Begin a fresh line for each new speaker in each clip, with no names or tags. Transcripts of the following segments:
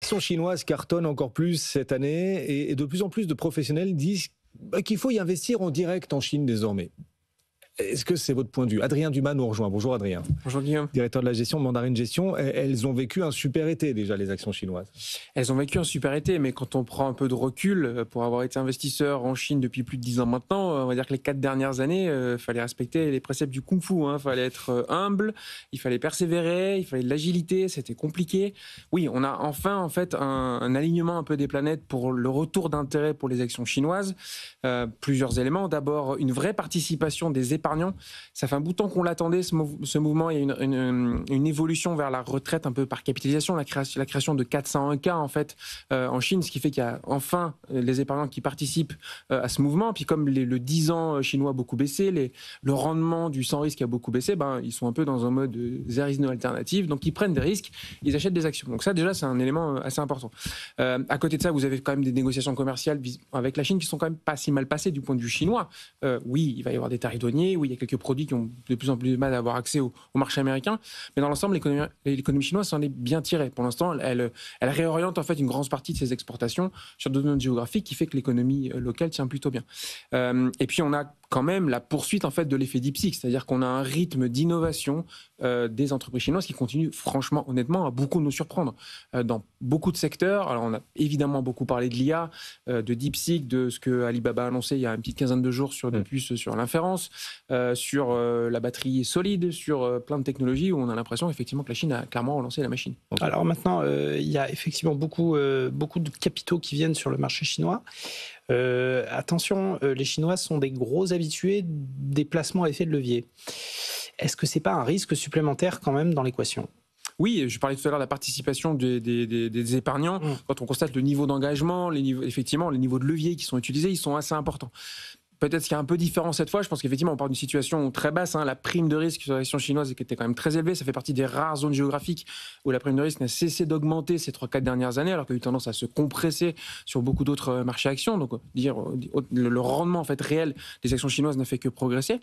L'action chinoise cartonne encore plus cette année et de plus en plus de professionnels disent qu'il faut y investir en direct en Chine désormais. Est-ce que c'est votre point de vue? Adrien Dumas nous rejoint. Bonjour Adrien.
Bonjour Guillaume.
Directeur de la gestion de Mandarin Gestion. Elles ont vécu un super été déjà, les actions chinoises.
Elles ont vécu un super été, mais quand on prend un peu de recul, pour avoir été investisseur en Chine depuis plus de 10 ans maintenant, on va dire que les 4 dernières années, il fallait respecter les préceptes du kung-fu. Il fallait être humble, il fallait persévérer, il fallait de l'agilité, c'était compliqué. Oui, on a enfin en fait un alignement un peu des planètes pour le retour d'intérêt pour les actions chinoises. Plusieurs éléments. D'abord, une vraie participation des épargnants. Ça fait un bout de temps qu'on l'attendait, ce mouvement. Il y a une évolution vers la retraite un peu par capitalisation, la création de 401K en fait en Chine, ce qui fait qu'il y a enfin les épargnants qui participent à ce mouvement. Puis comme le 10 ans chinois a beaucoup baissé, le rendement du sans risque a beaucoup baissé, ils sont un peu dans un mode there is no alternative, donc ils prennent des risques, ils achètent des actions. Donc ça déjà c'est un élément assez important. À côté de ça, vous avez quand même des négociations commerciales avec la Chine qui sont quand même pas si mal passées du point de vue chinois. Oui, il va y avoir des tarifs douaniers, oui, il y a quelques produits qui ont de plus en plus de mal à avoir accès au marché américain, mais dans l'ensemble, l'économie chinoise s'en est bien tirée. Pour l'instant, elle réoriente en fait une grande partie de ses exportations sur d'autres zones géographiques, qui fait que l'économie locale tient plutôt bien. Et puis on a quand même la poursuite en fait de l'effet DeepSeek, c'est-à-dire qu'on a un rythme d'innovation des entreprises chinoises qui continue franchement, honnêtement, à beaucoup nous surprendre dans beaucoup de secteurs. Alors on a évidemment beaucoup parlé de l'IA, de DeepSeek, de ce que Alibaba a annoncé il y a une petite quinzaine de jours sur des puces sur l'inférence, sur la batterie solide, sur plein de technologies où on a l'impression effectivement que la Chine a clairement relancé la machine.
Alors maintenant, il y a effectivement beaucoup de capitaux qui viennent sur le marché chinois. Attention, les Chinois sont des gros habitués des placements à effet de levier. Est-ce que c'est pas un risque supplémentaire quand même dans l'équation ?
Oui, je parlais tout à l'heure de la participation des épargnants. Quand on constate le niveau d'engagement, effectivement, les niveaux de levier qui sont utilisés, ils sont assez importants. Peut-être ce qui est un peu différent cette fois, je pense qu'effectivement on parle d'une situation très basse, la prime de risque sur l'action chinoise qui était quand même très élevée, ça fait partie des rares zones géographiques où la prime de risque n'a cessé d'augmenter ces 3-4 dernières années, alors qu'elle a eu tendance à se compresser sur beaucoup d'autres marchés actions, donc le rendement en fait réel des actions chinoises n'a fait que progresser,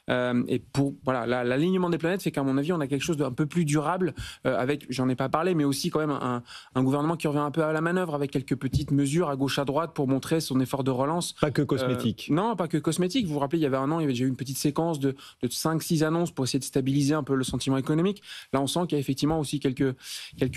et l'alignement des planètes fait qu'à mon avis on a quelque chose d'un peu plus durable, avec, j'en ai pas parlé, mais aussi quand même un gouvernement qui revient un peu à la manœuvre avec quelques petites mesures à gauche à droite pour montrer son effort de relance.
Pas que cosmétique.
Non, pas que cosmétique. Vous vous rappelez, il y avait un an, il y avait déjà eu une petite séquence de 5-6 annonces pour essayer de stabiliser un peu le sentiment économique. Là, on sent qu'il y a effectivement aussi quelques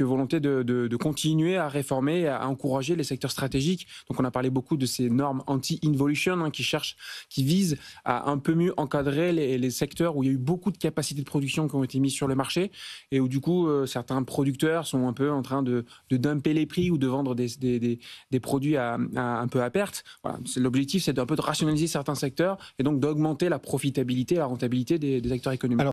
volontés de continuer à réformer, à encourager les secteurs stratégiques. Donc, on a parlé beaucoup de ces normes anti-involution qui visent à un peu mieux encadrer les secteurs où il y a eu beaucoup de capacités de production qui ont été mises sur le marché et où, du coup, certains producteurs sont un peu en train de dumper les prix ou de vendre des produits un peu à perte. Voilà. L'objectif, c'est d'un peu de rationaliser certains secteurs et donc d'augmenter la profitabilité et la rentabilité des acteurs économiques.